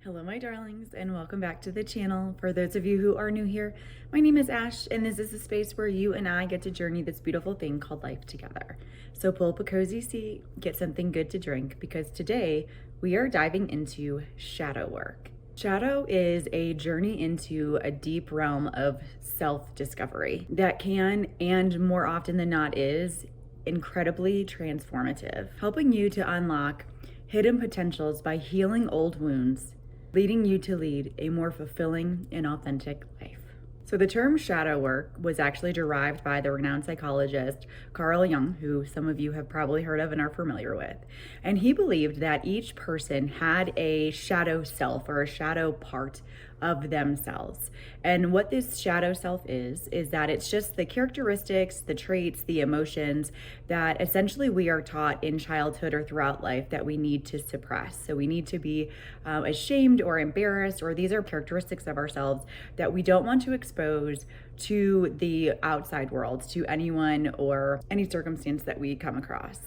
Hello, my darlings, and welcome back to the channel. For those of you who are new here, my name is Ash, and this is a space where you and I get to journey this beautiful thing called life together. So pull up a cozy seat, get something good to drink, because today we are diving into shadow work. Shadow is a journey into a deep realm of self-discovery that can, and more often than not is, incredibly transformative, helping you to unlock hidden potentials by healing old wounds, leading you to lead a more fulfilling and authentic life. So the term shadow work was actually derived by the renowned psychologist Carl Jung, who some of you have probably heard of and are familiar with. And he believed that each person had a shadow self or a shadow part of themselves. And what this shadow self is that it's just the characteristics, the traits, the emotions that essentially we are taught in childhood or throughout life that we need to suppress. So we need to be ashamed or embarrassed, or these are characteristics of ourselves that we don't want to expose to the outside world, to anyone or any circumstance that we come across.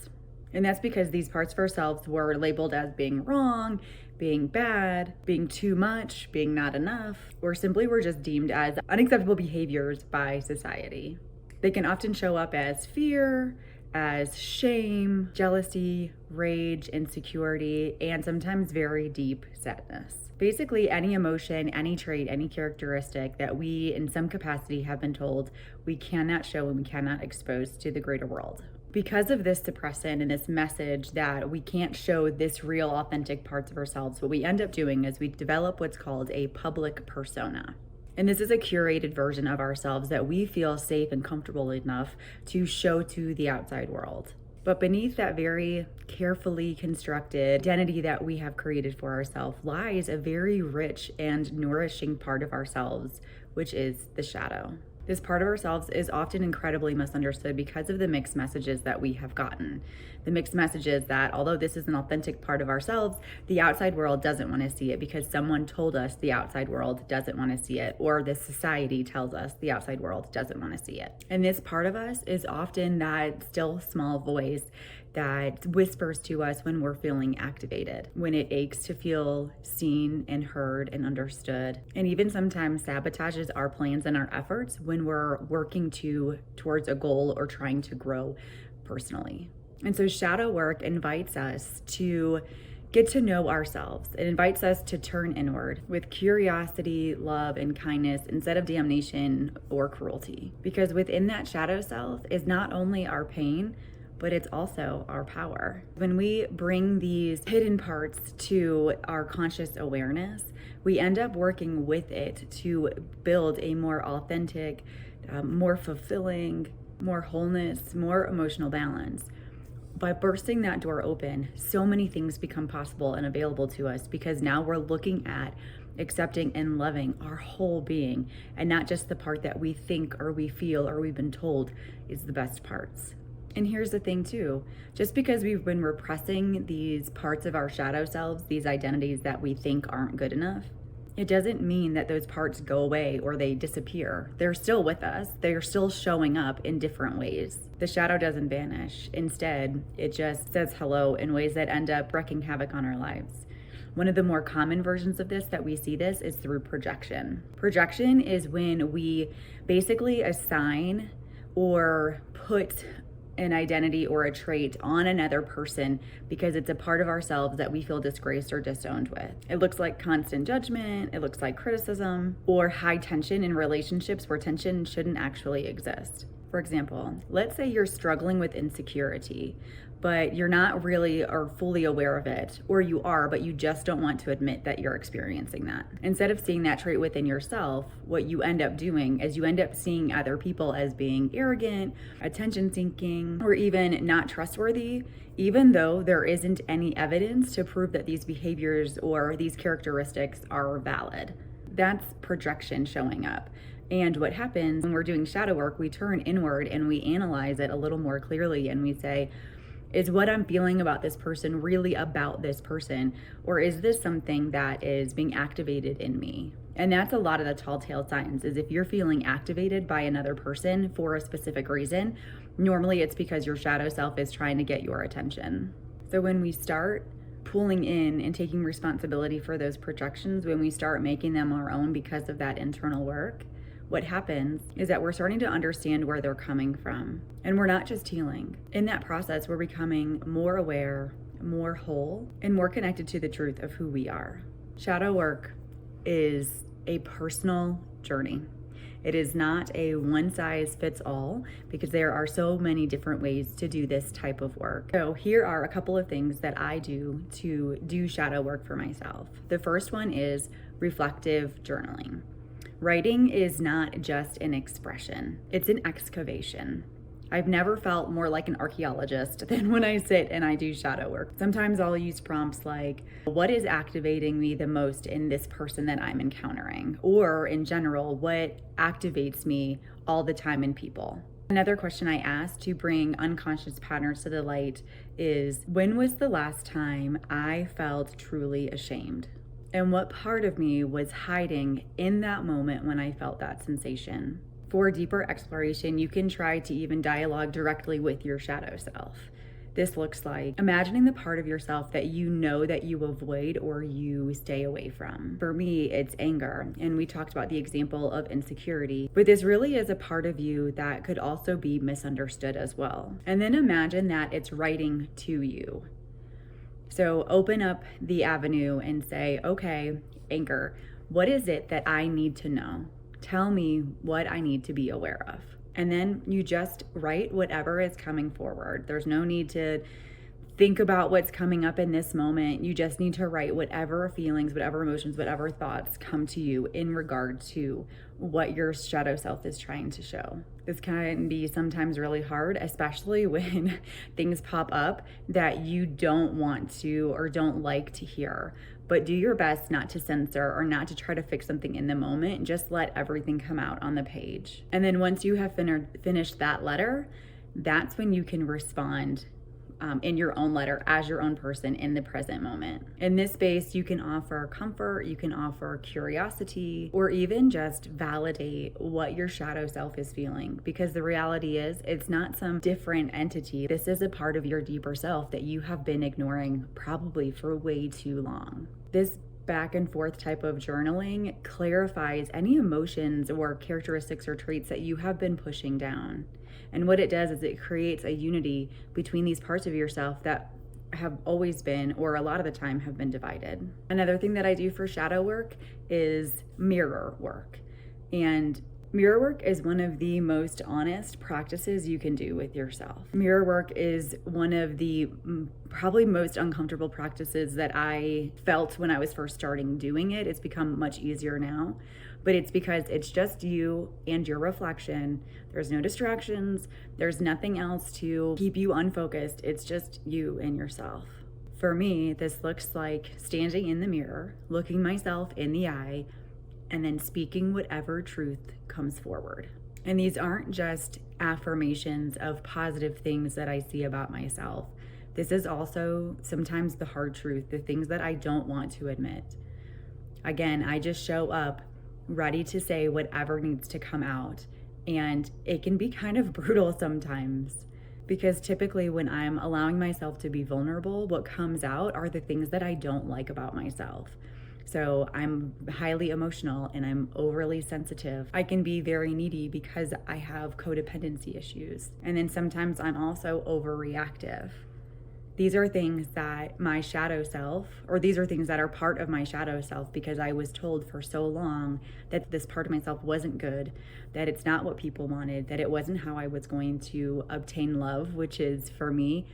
And that's because these parts of ourselves were labeled as being wrong, being bad, being too much, being not enough, or simply were just deemed as unacceptable behaviors by society. They can often show up as fear, as shame, jealousy, rage, insecurity, and sometimes very deep sadness. Basically, any emotion, any trait, any characteristic that we in some capacity have been told we cannot show and we cannot expose to the greater world. Because of this suppression and this message that we can't show this real authentic parts of ourselves, what we end up doing is we develop what's called a public persona. And this is a curated version of ourselves that we feel safe and comfortable enough to show to the outside world. But beneath that very carefully constructed identity that we have created for ourselves lies a very rich and nourishing part of ourselves, which is the shadow. This part of ourselves is often incredibly misunderstood because of the mixed messages that we have gotten. The mixed messages that although this is an authentic part of ourselves, the outside world doesn't want to see it because someone told us the outside world doesn't want to see it, or the society tells us the outside world doesn't want to see it. And this part of us is often that still small voice that whispers to us when we're feeling activated, when it aches to feel seen and heard and understood, and even sometimes sabotages our plans and our efforts when we're working towards a goal or trying to grow personally. And so shadow work invites us to get to know ourselves. It invites us to turn inward with curiosity, love, and kindness instead of damnation or cruelty. Because within that shadow self is not only our pain, but it's also our power. When we bring these hidden parts to our conscious awareness, we end up working with it to build a more authentic, more fulfilling, more wholeness, more emotional balance. By bursting that door open, so many things become possible and available to us because now we're looking at accepting and loving our whole being and not just the part that we think or we feel or we've been told is the best parts. And here's the thing too, just because we've been repressing these parts of our shadow selves, these identities that we think aren't good enough, it doesn't mean that those parts go away or they disappear. They're still with us. They're still showing up in different ways. The shadow doesn't vanish. Instead, it just says hello in ways that end up wreaking havoc on our lives. One of the more common versions of this that we see this is through projection. Projection is when we basically assign or put an identity or a trait on another person because it's a part of ourselves that we feel disgraced or disowned with. It looks like constant judgment, it looks like criticism, or high tension in relationships where tension shouldn't actually exist. For example, let's say you're struggling with insecurity, but you're not really or fully aware of it, or you are, but you just don't want to admit that you're experiencing that. Instead of seeing that trait within yourself, what you end up doing is you end up seeing other people as being arrogant, attention-seeking, or even not trustworthy, even though there isn't any evidence to prove that these behaviors or these characteristics are valid. That's projection showing up. And what happens when we're doing shadow work, we turn inward and we analyze it a little more clearly and we say, is what I'm feeling about this person really about this person? Or is this something that is being activated in me? And that's a lot of the tall tale signs is if you're feeling activated by another person for a specific reason, normally it's because your shadow self is trying to get your attention. So when we start pulling in and taking responsibility for those projections, when we start making them our own because of that internal work, what happens is that we're starting to understand where they're coming from. And we're not just healing. In that process, we're becoming more aware, more whole, and more connected to the truth of who we are. Shadow work is a personal journey. It is not a one size fits all, because there are so many different ways to do this type of work. So here are a couple of things that I do to do shadow work for myself. The first one is reflective journaling. Writing is not just an expression, it's an excavation. I've never felt more like an archaeologist than when I sit and I do shadow work. Sometimes I'll use prompts like, what is activating me the most in this person that I'm encountering? Or in general, what activates me all the time in people? Another question I ask to bring unconscious patterns to the light is, when was the last time I felt truly ashamed? And what part of me was hiding in that moment when I felt that sensation? For deeper exploration, you can try to even dialogue directly with your shadow self. This looks like imagining the part of yourself that you know that you avoid or you stay away from. For me, it's anger, and we talked about the example of insecurity, but this really is a part of you that could also be misunderstood as well. And then imagine that it's writing to you. So open up the avenue and say, okay, anger, what is it that I need to know? Tell me what I need to be aware of. And then you just write whatever is coming forward. There's no need to think about what's coming up in this moment. You just need to write whatever feelings, whatever emotions, whatever thoughts come to you in regard to what your shadow self is trying to show. This can be sometimes really hard, especially when things pop up that you don't want to or don't like to hear. But do your best not to censor or not to try to fix something in the moment. Just let everything come out on the page. And then once you have finished that letter, that's when you can respond in your own letter as your own person in the present moment. In this space, you can offer comfort, you can offer curiosity, or even just validate what your shadow self is feeling. Because the reality is, it's not some different entity. This is a part of your deeper self that you have been ignoring probably for way too long. This back and forth type of journaling clarifies any emotions or characteristics or traits that you have been pushing down. And what it does is it creates a unity between these parts of yourself that have always been, or a lot of the time have been, divided. Another thing that I do for shadow work is mirror work. And mirror work is one of the most honest practices you can do with yourself. Mirror work is one of the probably most uncomfortable practices that I felt when I was first starting doing it. It's become much easier now, but it's because it's just you and your reflection. There's no distractions. There's nothing else to keep you unfocused. It's just you and yourself. For me, this looks like standing in the mirror, looking myself in the eye, and then speaking whatever truth comes forward. And these aren't just affirmations of positive things that I see about myself. This is also sometimes the hard truth, the things that I don't want to admit. Again, I just show up ready to say whatever needs to come out. And it can be kind of brutal sometimes, because typically when I'm allowing myself to be vulnerable, what comes out are the things that I don't like about myself. So I'm highly emotional and I'm overly sensitive. I can be very needy because I have codependency issues. And then sometimes I'm also overreactive. These are things that my shadow self, or these are things that are part of my shadow self, because I was told for so long that this part of myself wasn't good, that it's not what people wanted, that it wasn't how I was going to obtain love, which is, for me,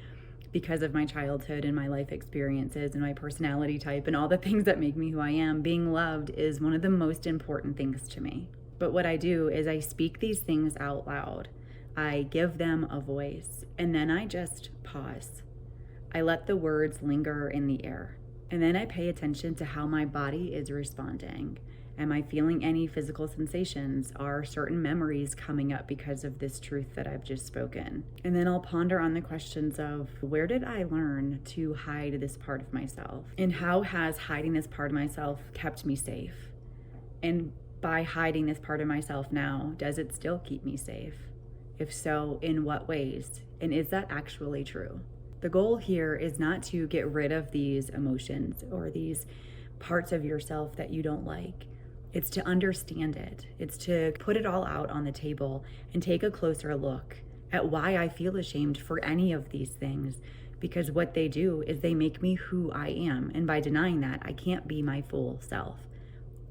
because of my childhood and my life experiences and my personality type and all the things that make me who I am, being loved is one of the most important things to me. But what I do is I speak these things out loud. I give them a voice, and then I just pause. I let the words linger in the air. And then I pay attention to how my body is responding. Am I feeling any physical sensations? Are certain memories coming up because of this truth that I've just spoken? And then I'll ponder on the questions of, where did I learn to hide this part of myself? And how has hiding this part of myself kept me safe? And by hiding this part of myself now, does it still keep me safe? If so, in what ways? And is that actually true? The goal here is not to get rid of these emotions or these parts of yourself that you don't like. It's to understand it. It's to put it all out on the table and take a closer look at why I feel ashamed for any of these things. Because what they do is they make me who I am. And by denying that, I can't be my full self.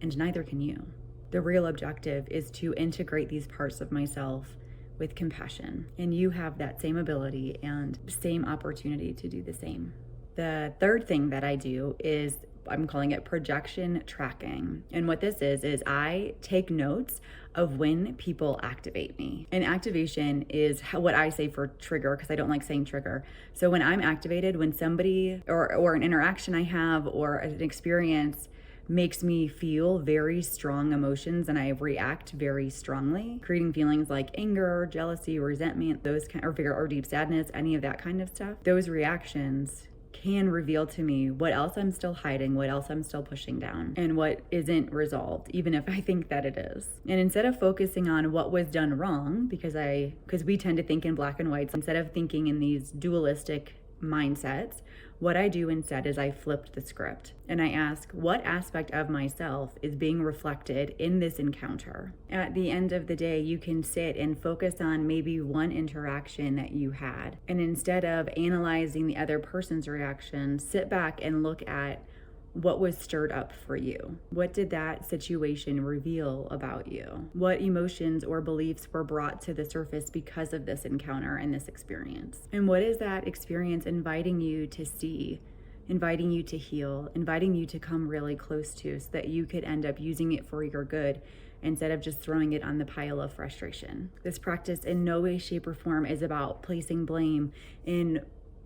And neither can you. The real objective is to integrate these parts of myself with compassion. And you have that same ability and same opportunity to do the same. The third thing that I do is, I'm calling it projection tracking. And what this is I take notes of when people activate me. And activation is what I say for trigger, because I don't like saying trigger. So when I'm activated, when somebody or an interaction I have or an experience makes me feel very strong emotions and I react very strongly, creating feelings like anger, jealousy, resentment, those kind, or deep sadness, any of that kind of stuff, those reactions can reveal to me what else I'm still hiding, what else I'm still pushing down, and what isn't resolved, even if I think that it is. And instead of focusing on what was done wrong, because we tend to think in black and white, instead of thinking in these dualistic mindsets, what I do instead is I flipped the script and I ask, what aspect of myself is being reflected in this encounter? At the end of the day, you can sit and focus on maybe one interaction that you had. And instead of analyzing the other person's reaction, sit back and look at what was stirred up for you. What did that situation reveal about you? What emotions or beliefs were brought to the surface because of this encounter and this experience? And what is that experience inviting you to see, inviting you to heal, inviting you to come really close to, so that you could end up using it for your good instead of just throwing it on the pile of frustration? This practice in no way, shape, or form is about placing blame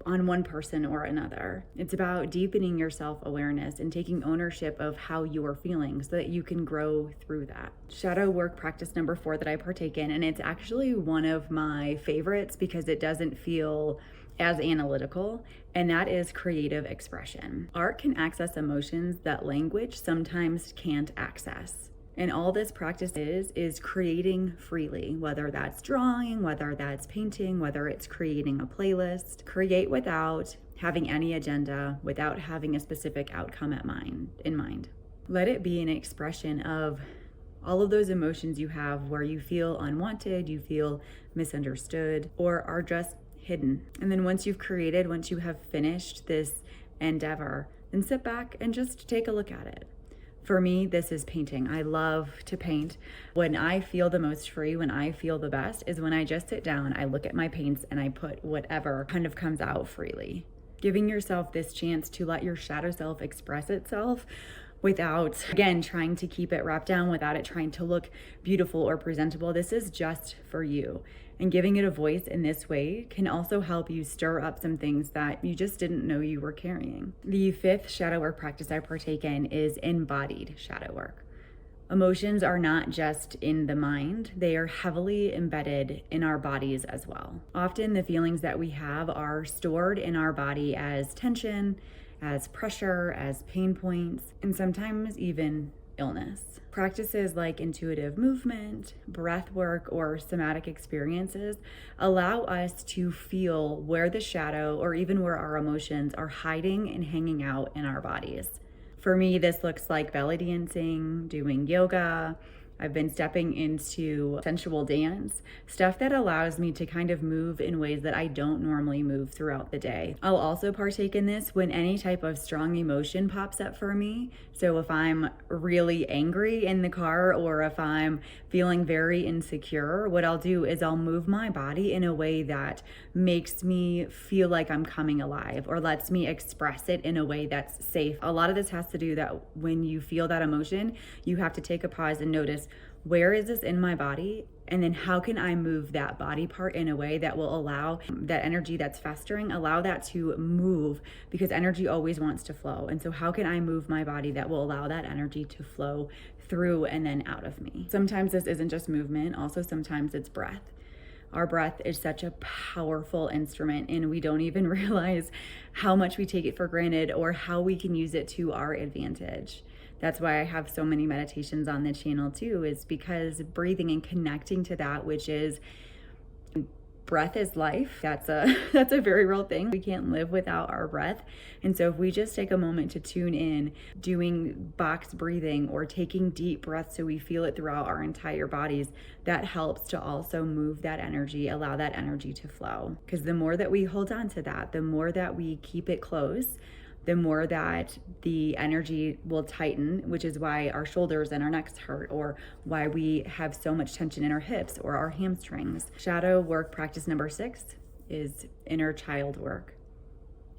on one person or another. It's about deepening your self-awareness and taking ownership of how you are feeling so that you can grow through that. Shadow work practice number 4 that I partake in, and it's actually one of my favorites because it doesn't feel as analytical, and that is creative expression. Art can access emotions that language sometimes can't access. And all this practice is creating freely, whether that's drawing, whether that's painting, whether it's creating a playlist. Create without having any agenda, without having a specific outcome in mind. Let it be an expression of all of those emotions you have where you feel unwanted, you feel misunderstood, or are just hidden. And then once you have finished this endeavor, then sit back and just take a look at it. For me, this is painting. I love to paint. When I feel the most free, when I feel the best, is when I just sit down, I look at my paints, and I put whatever kind of comes out freely. Giving yourself this chance to let your shadow self express itself without, again, trying to keep it wrapped down, without it trying to look beautiful or presentable. This is just for you. And giving it a voice in this way can also help you stir up some things that you just didn't know you were carrying. The 5th shadow work practice I partake in is embodied shadow work. Emotions are not just in the mind, they are heavily embedded in our bodies as well. Often the feelings that we have are stored in our body as tension, as pressure, as pain points, and sometimes even illness. Practices like intuitive movement, breath work, or somatic experiences allow us to feel where the shadow or even where our emotions are hiding and hanging out in our bodies. For me, this looks like belly dancing, doing yoga. I've been stepping into sensual dance, stuff that allows me to kind of move in ways that I don't normally move throughout the day. I'll also partake in this when any type of strong emotion pops up for me. So if I'm really angry in the car, or if I'm feeling very insecure, what I'll do is I'll move my body in a way that makes me feel like I'm coming alive, or lets me express it in a way that's safe. A lot of this has to do that when you feel that emotion, you have to take a pause and notice, where is this in my body? And then how can I move that body part in a way that will allow that energy that's festering, allow that to move, because energy always wants to flow. And so how can I move my body that will allow that energy to flow through and then out of me? Sometimes this isn't just movement, also sometimes it's breath. Our breath is such a powerful instrument, and we don't even realize how much we take it for granted or how we can use it to our advantage. That's why I have so many meditations on the channel too, is because breathing and connecting to that which is breath is life. That's a that's a very real thing. We can't live without our breath. And so if we just take a moment to tune in, doing box breathing or taking deep breaths so we feel it throughout our entire bodies, that helps to also move that energy, allow that energy to flow. Because the more that we hold on to that, the more that we keep it close, the more that the energy will tighten, which is why our shoulders and our necks hurt, or why we have so much tension in our hips or our hamstrings. Shadow work practice number 6 is inner child work.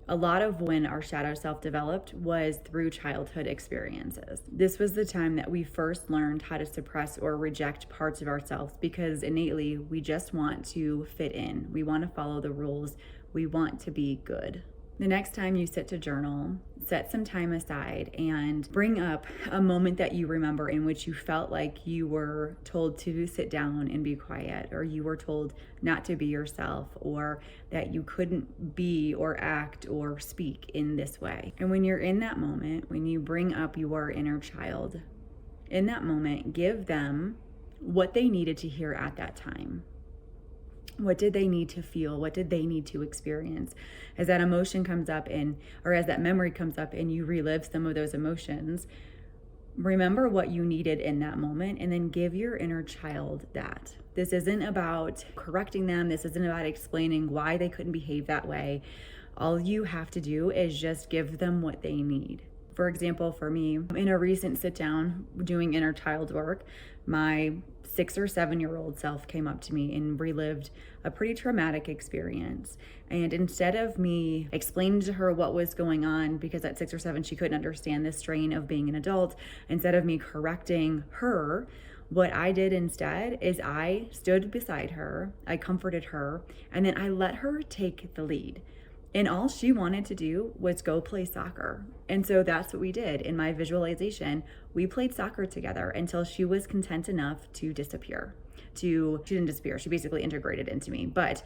A lot of when our shadow self developed was through childhood experiences. This was the time that we first learned how to suppress or reject parts of ourselves, because innately we just want to fit in. We want to follow the rules. We want to be good. The next time you sit to journal, set some time aside and bring up a moment that you remember in which you felt like you were told to sit down and be quiet, or you were told not to be yourself, or that you couldn't be or act or speak in this way. And when you're in that moment, when you bring up your inner child, in that moment, give them what they needed to hear at that time. What did they need to feel? What did they need to experience? As that emotion comes up or as that memory comes up and you relive some of those emotions, remember what you needed in that moment and then give your inner child that. This isn't about correcting them. This isn't about explaining why they couldn't behave that way. All you have to do is just give them what they need. For example, for me, in a recent sit down doing inner child work, my 6 or 7-year-old self came up to me and relived a pretty traumatic experience. And instead of me explaining to her what was going on, because at 6 or 7 she couldn't understand the strain of being an adult, instead of me correcting her, what I did instead is I stood beside her, I comforted her, and then I let her take the lead. And all she wanted to do was go play soccer. And so that's what we did. In my visualization, we played soccer together until she was content enough to disappear. She didn't disappear, she basically integrated into me. But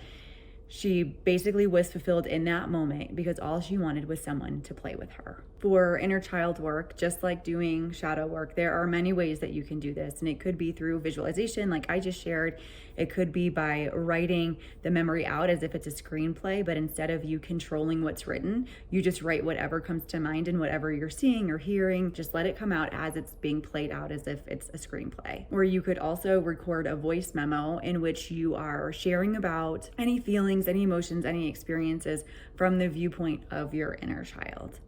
she basically was fulfilled in that moment because all she wanted was someone to play with her. For inner child work, just like doing shadow work, there are many ways that you can do this. And it could be through visualization, like I just shared. It could be by writing the memory out as if it's a screenplay, but instead of you controlling what's written, you just write whatever comes to mind and whatever you're seeing or hearing, just let it come out as it's being played out as if it's a screenplay. Or you could also record a voice memo in which you are sharing about any feelings, any emotions, any experiences from the viewpoint of your inner child.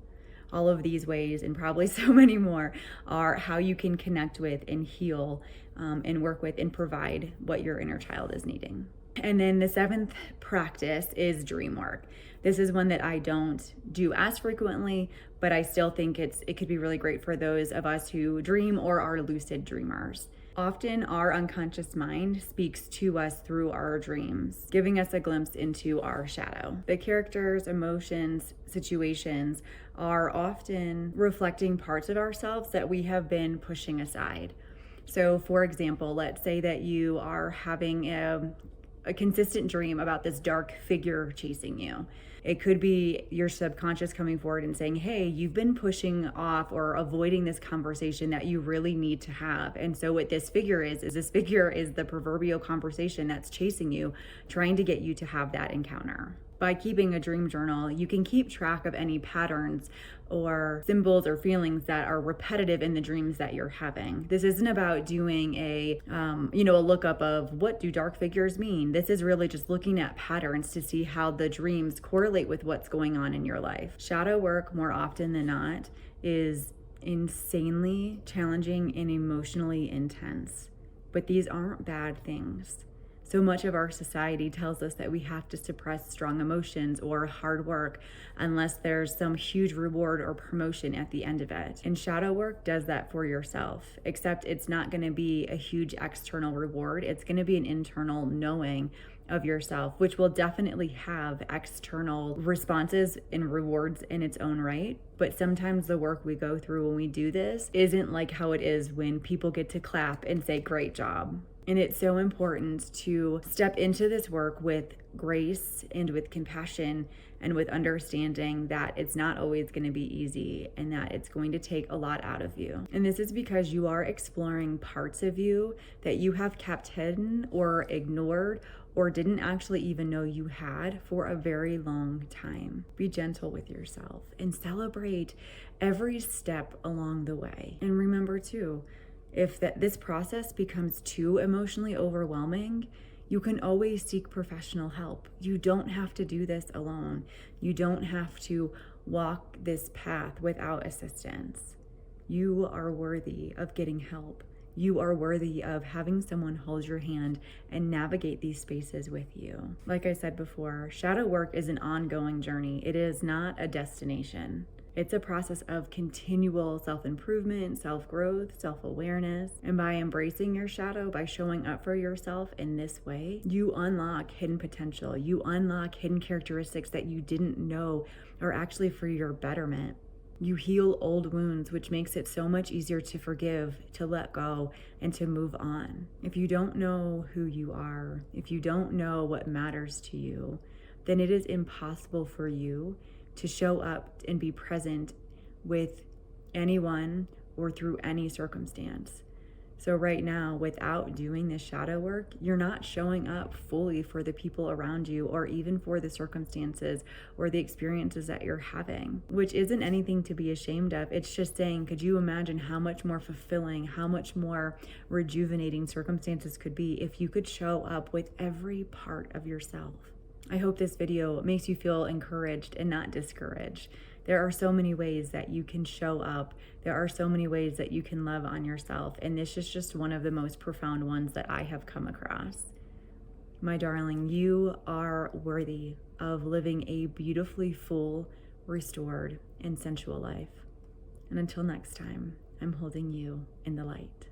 All of these ways, and probably so many more, are how you can connect with and heal and work with and provide what your inner child is needing. And then the 7th practice is dream work. This is one that I don't do as frequently, but I still think it could be really great for those of us who dream or are lucid dreamers. Often our unconscious mind speaks to us through our dreams, giving us a glimpse into our shadow. The characters, emotions, situations are often reflecting parts of ourselves that we have been pushing aside. So for example, let's say that you are having a consistent dream about this dark figure chasing you. It could be your subconscious coming forward and saying, hey, you've been pushing off or avoiding this conversation that you really need to have. And so what this figure is the proverbial conversation that's chasing you, trying to get you to have that encounter. By keeping a dream journal, you can keep track of any patterns or symbols or feelings that are repetitive in the dreams that you're having. This isn't about doing a lookup of what do dark figures mean. This is really just looking at patterns to see how the dreams correlate with what's going on in your life. Shadow work, more often than not, is insanely challenging and emotionally intense. But these aren't bad things. So much of our society tells us that we have to suppress strong emotions or hard work unless there's some huge reward or promotion at the end of it. And shadow work does that for yourself, except it's not going to be a huge external reward. It's going to be an internal knowing of yourself, which will definitely have external responses and rewards in its own right. But sometimes the work we go through when we do this isn't like how it is when people get to clap and say, great job. And it's so important to step into this work with grace and with compassion and with understanding that it's not always going to be easy and that it's going to take a lot out of you. And this is because you are exploring parts of you that you have kept hidden or ignored or didn't actually even know you had for a very long time. Be gentle with yourself and celebrate every step along the way. And remember too, if this process becomes too emotionally overwhelming, you can always seek professional help. You don't have to do this alone. You don't have to walk this path without assistance. You are worthy of getting help. You are worthy of having someone hold your hand and navigate these spaces with you. Like I said before, shadow work is an ongoing journey. It is not a destination. It's a process of continual self-improvement, self-growth, self-awareness. And by embracing your shadow, by showing up for yourself in this way, you unlock hidden potential. You unlock hidden characteristics that you didn't know are actually for your betterment. You heal old wounds, which makes it so much easier to forgive, to let go, and to move on. If you don't know who you are, if you don't know what matters to you, then it is impossible for you to show up and be present with anyone or through any circumstance. So right now, without doing this shadow work, you're not showing up fully for the people around you or even for the circumstances or the experiences that you're having, which isn't anything to be ashamed of. It's just saying, could you imagine how much more fulfilling, how much more rejuvenating circumstances could be if you could show up with every part of yourself? I hope this video makes you feel encouraged and not discouraged. There are so many ways that you can show up. There are so many ways that you can love on yourself. And this is just one of the most profound ones that I have come across. My darling, you are worthy of living a beautifully full, restored, and sensual life. And until next time, I'm holding you in the light.